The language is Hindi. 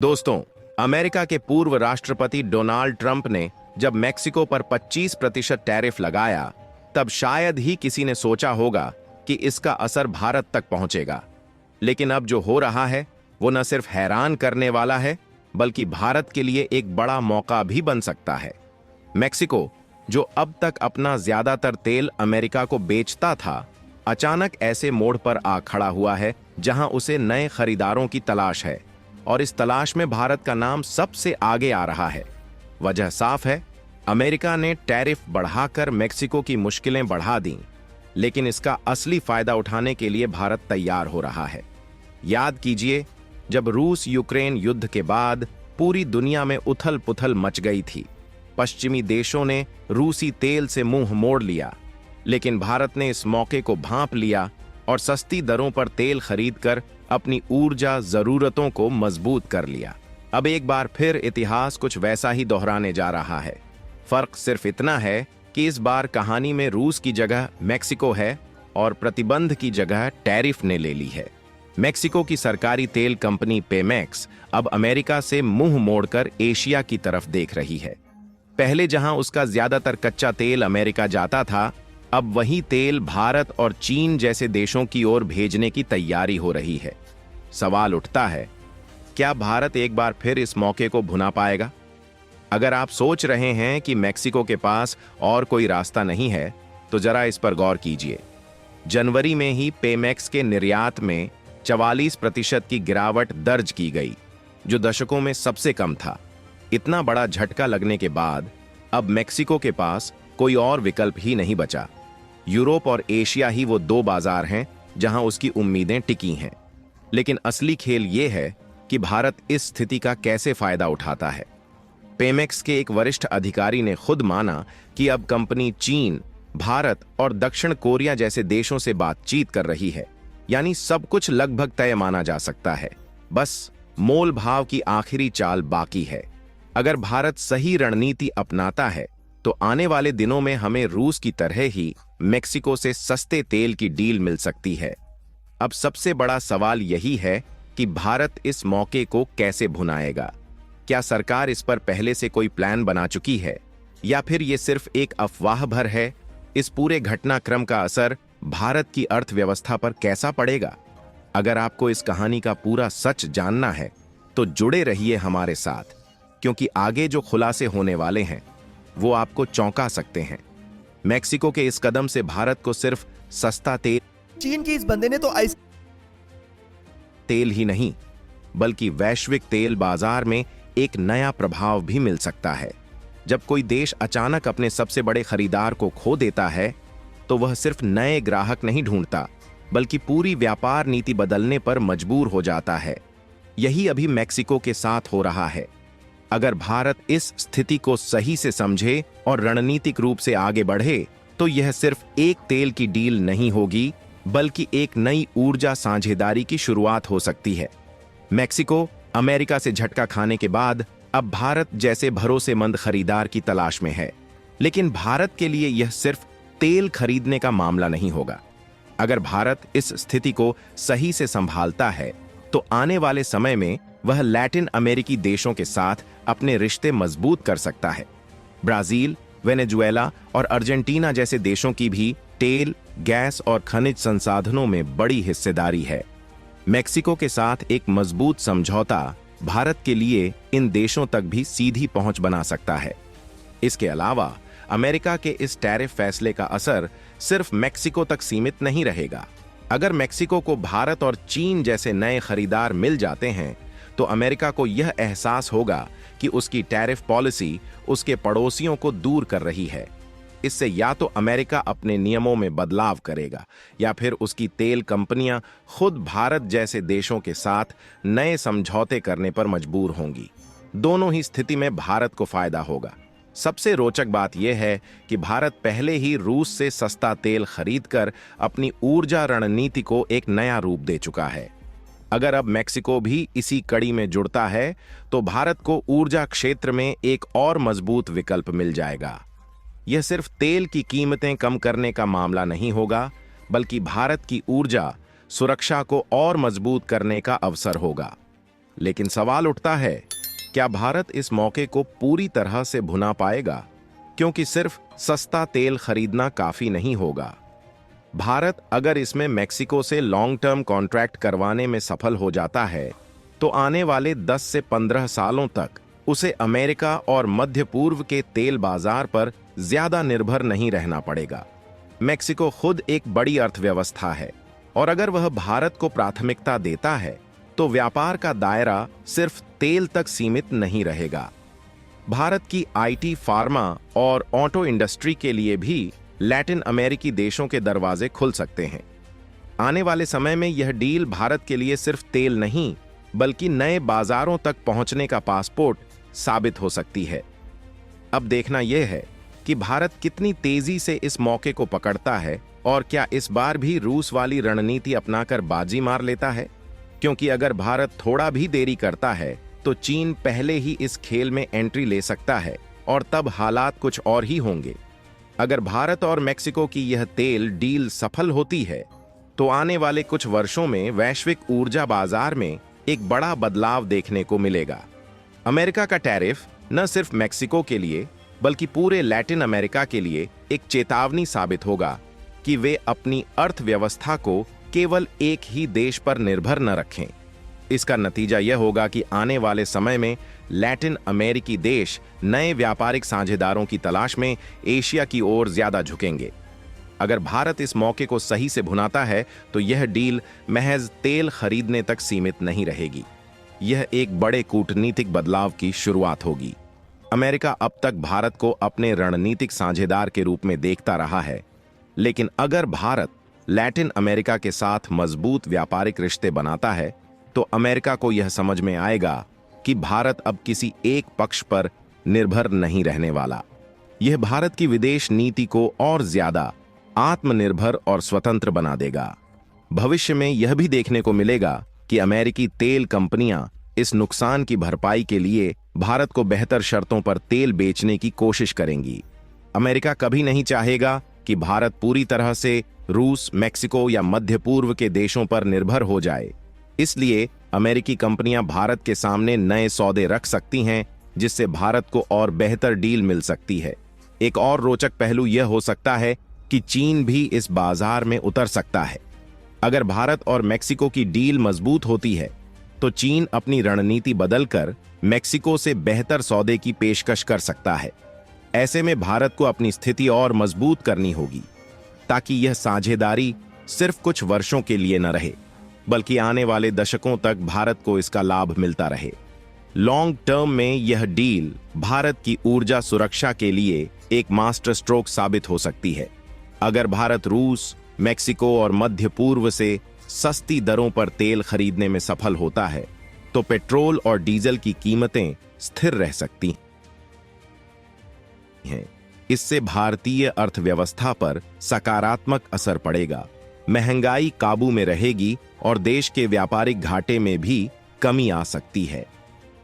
दोस्तों, अमेरिका के पूर्व राष्ट्रपति डोनाल्ड ट्रंप ने जब मेक्सिको पर 25% टैरिफ लगाया, तब शायद ही किसी ने सोचा होगा कि इसका असर भारत तक पहुंचेगा। लेकिन अब जो हो रहा है वो न सिर्फ हैरान करने वाला है, बल्कि भारत के लिए एक बड़ा मौका भी बन सकता है। मेक्सिको, जो अब तक अपना ज्यादातर तेल अमेरिका को बेचता था, अचानक ऐसे मोड़ पर आ खड़ा हुआ है जहां उसे नए खरीदारों की तलाश है, और इस तलाश में भारत का नाम सबसे आगे आ रहा है। वजह साफ है, अमेरिका ने टैरिफ बढ़ाकर मेक्सिको की मुश्किलें बढ़ा दी, लेकिन इसका असली फायदा उठाने के लिए भारत तैयार हो रहा है। याद कीजिए, जब रूस यूक्रेन युद्ध के बाद पूरी दुनिया में उथल पुथल मच गई थी, पश्चिमी देशों ने रूसी तेल से मुंह मोड़ लिया, लेकिन भारत ने इस मौके को भांप लिया और सस्ती दरों पर तेल खरीदकर अपनी ऊर्जा जरूरतों को मजबूत कर लिया। अब एक बार फिर इतिहास कुछ वैसा ही दोहराने जा रहा है। फर्क सिर्फ इतना है कि इस बार कहानी में रूस की जगह मेक्सिको है और प्रतिबंध की जगह टैरिफ ने ले ली है। मेक्सिको की सरकारी तेल कंपनी पेमेक्स अब अमेरिका से मुंह मोड़कर एशिया की तरफ देख रही है। पहले जहां उसका ज्यादातर कच्चा तेल अमेरिका जाता था, अब वही तेल भारत और चीन जैसे देशों की ओर भेजने की तैयारी हो रही है। सवाल उठता है, क्या भारत एक बार फिर इस मौके को भुना पाएगा? अगर आप सोच रहे हैं कि मेक्सिको के पास और कोई रास्ता नहीं है, तो जरा इस पर गौर कीजिए। जनवरी में ही पेमेक्स के निर्यात में 44% की गिरावट दर्ज की गई, जो दशकों में सबसे कम था। इतना बड़ा झटका लगने के बाद अब मेक्सिको के पास कोई और विकल्प ही नहीं बचा। यूरोप और एशिया ही वो दो बाजार हैं जहां उसकी उम्मीदें टिकी हैं। लेकिन असली खेल ये है कि भारत इस स्थिति का कैसे फायदा उठाता है। पेमेक्स के एक वरिष्ठ अधिकारी ने खुद माना कि अब कंपनी चीन, भारत और दक्षिण कोरिया जैसे देशों से बातचीत कर रही है, यानी सब कुछ लगभग तय माना जा सकता है। बस मोल भाव की आखिरी चाल बाकी है। अगर भारत सही रणनीति अपनाता है तो आने वाले दिनों में हमें रूस की तरह ही मेक्सिको से सस्ते तेल की डील मिल सकती है। अब सबसे बड़ा सवाल यही है कि भारत इस मौके को कैसे भुनाएगा। क्या सरकार इस पर पहले से कोई प्लान बना चुकी है, या फिर ये सिर्फ एक अफवाह भर है? इस पूरे घटनाक्रम का असर भारत की अर्थव्यवस्था पर कैसा पड़ेगा? अगर आपको इस कहानी का पूरा सच जानना है तो जुड़े रहिए हमारे साथ, क्योंकि आगे जो खुलासे होने वाले हैं वो आपको चौंका सकते हैं। मेक्सिको के इस कदम से भारत को सिर्फ सस्ता तेल, चीन के इस बंदे ने तो तेल ही नहीं, बल्कि वैश्विक तेल बाजार में एक नया प्रभाव भी मिल सकता है। जब कोई देश अचानक अपने सबसे बड़े खरीदार को खो देता है, तो वह सिर्फ नए ग्राहक नहीं ढूंढता, बल्कि पूरी व्यापार नीति बदलने पर मजबूर हो जाता है। यही अभी मेक्सिको के साथ हो रहा है। अगर भारत इस स्थिति को सही से समझे और रणनीतिक रूप से आगे बढ़े, तो यह सिर्फ एक तेल की डील नहीं होगी, बल्कि एक नई ऊर्जा साझेदारी की शुरुआत हो सकती है। मेक्सिको अमेरिका से झटका खाने के बाद अब भारत जैसे भरोसेमंद खरीदार की तलाश में है। लेकिन भारत के लिए यह सिर्फ तेल खरीदने का मामला नहीं होगा। अगर भारत इस स्थिति को सही से संभालता है, तो आने वाले समय में वह लैटिन अमेरिकी देशों के साथ अपने रिश्ते मजबूत कर सकता है। ब्राजील, वेनेजुएला और अर्जेंटीना जैसे देशों की भी तेल, गैस और खनिज संसाधनों में बड़ी हिस्सेदारी है। मेक्सिको के साथ एक मजबूत समझौता भारत के लिए इन देशों तक भी सीधी पहुंच बना सकता है। इसके अलावा अमेरिका के इस टैरिफ फैसले का असर सिर्फ मेक्सिको तक सीमित नहीं रहेगा। अगर मेक्सिको को भारत और चीन जैसे नए खरीदार मिल जाते हैं, तो अमेरिका को यह एहसास होगा कि उसकी टैरिफ पॉलिसी उसके पड़ोसियों को दूर कर रही है। इससे या तो अमेरिका अपने नियमों में बदलाव करेगा, या फिर उसकी तेल कंपनियां खुद भारत जैसे देशों के साथ नए समझौते करने पर मजबूर होंगी। दोनों ही स्थिति में भारत को फायदा होगा। सबसे रोचक बात यह है कि भारत पहले ही रूस से सस्ता तेल खरीदकर अपनी ऊर्जा रणनीति को एक नया रूप दे चुका है। अगर अब मेक्सिको भी इसी कड़ी में जुड़ता है, तो भारत को ऊर्जा क्षेत्र में एक और मजबूत विकल्प मिल जाएगा। यह सिर्फ तेल की कीमतें कम करने का मामला नहीं होगा, बल्कि भारत की ऊर्जा सुरक्षा को और मजबूत करने का अवसर होगा। लेकिन सवाल उठता है, क्या भारत इस मौके को पूरी तरह से भुना पाएगा? क्योंकि सिर्फ सस्ता तेल खरीदना काफी नहीं होगा। भारत अगर इसमें मेक्सिको से लॉन्ग टर्म कॉन्ट्रैक्ट करवाने में सफल हो जाता है, तो आने वाले 10 से 15 सालों तक उसे अमेरिका और मध्य पूर्व के तेल बाजार पर ज्यादा निर्भर नहीं रहना पड़ेगा। मेक्सिको खुद एक बड़ी अर्थव्यवस्था है, और अगर वह भारत को प्राथमिकता देता है तो व्यापार का दायरा सिर्फ तेल तक सीमित नहीं रहेगा। भारत की आईटी, फार्मा और ऑटो इंडस्ट्री के लिए भी लैटिन अमेरिकी देशों के दरवाजे खुल सकते हैं। आने वाले समय में यह डील भारत के लिए सिर्फ तेल नहीं, बल्कि नए बाजारों तक पहुंचने का पासपोर्ट साबित हो सकती है। अब देखना यह है कि भारत कितनी तेजी से इस मौके को पकड़ता है, और क्या इस बार भी रूस वाली रणनीति अपनाकर बाजी मार लेता है। क्योंकि अगर भारत थोड़ा भी देरी करता है तो चीन पहले ही इस खेल में एंट्री ले सकता है, और तब हालात कुछ और ही होंगे। अगर भारत और मेक्सिको की यह तेल डील सफल होती है, तो आने वाले कुछ वर्षों में वैश्विक ऊर्जा बाजार में एक बड़ा बदलाव देखने को मिलेगा। अमेरिका का टैरिफ न सिर्फ मेक्सिको के लिए बल्कि पूरे लैटिन अमेरिका के लिए एक चेतावनी साबित होगा कि वे अपनी अर्थव्यवस्था को केवल एक ही देश पर निर्भर न रखें। इसका नतीजा यह होगा कि आने वाले समय में लैटिन अमेरिकी देश नए व्यापारिक साझेदारों की तलाश में एशिया की ओर ज्यादा झुकेंगे। अगर भारत इस मौके को सही से भुनाता है तो यह डील महज तेल खरीदने तक सीमित नहीं रहेगी। यह एक बड़े कूटनीतिक बदलाव की शुरुआत होगी। अमेरिका अब तक भारत को अपने रणनीतिक साझेदार के रूप में देखता रहा है, लेकिन अगर भारत लैटिन अमेरिका के साथ मजबूत व्यापारिक रिश्ते बनाता है, तो अमेरिका को यह समझ में आएगा कि भारत अब किसी एक पक्ष पर निर्भर नहीं रहने वाला। यह भारत की विदेश नीति को और ज्यादा आत्मनिर्भर और स्वतंत्र बना देगा। भविष्य में यह भी देखने को मिलेगा कि अमेरिकी तेल कंपनियां इस नुकसान की भरपाई के लिए भारत को बेहतर शर्तों पर तेल बेचने की कोशिश करेंगी। अमेरिका कभी नहीं चाहेगा कि भारत पूरी तरह से रूस, मेक्सिको या मध्य पूर्व के देशों पर निर्भर हो जाए। इसलिए अमेरिकी कंपनियां भारत के सामने नए सौदे रख सकती हैं, जिससे भारत को और बेहतर डील मिल सकती है। एक और रोचक पहलू यह हो सकता है कि चीन भी इस बाजार में उतर सकता है। अगर भारत और मेक्सिको की डील मजबूत होती है, तो चीन अपनी रणनीति बदलकर मेक्सिको से बेहतर सौदे की पेशकश कर सकता है। ऐसे में भारत को अपनी स्थिति और मजबूत करनी होगी, ताकि यह साझेदारी सिर्फ कुछ वर्षों के लिए न रहे, बल्कि आने वाले दशकों तक भारत को इसका लाभ मिलता रहे। लॉन्ग टर्म में यह डील भारत की ऊर्जा सुरक्षा के लिए एक मास्टर स्ट्रोक साबित हो सकती है। अगर भारत रूस, मेक्सिको और मध्य पूर्व से सस्ती दरों पर तेल खरीदने में सफल होता है, तो पेट्रोल और डीजल की कीमतें स्थिर रह सकती हैं। इससे भारतीय अर्थव्यवस्था पर सकारात्मक असर पड़ेगा, महंगाई काबू में रहेगी और देश के व्यापारिक घाटे में भी कमी आ सकती है।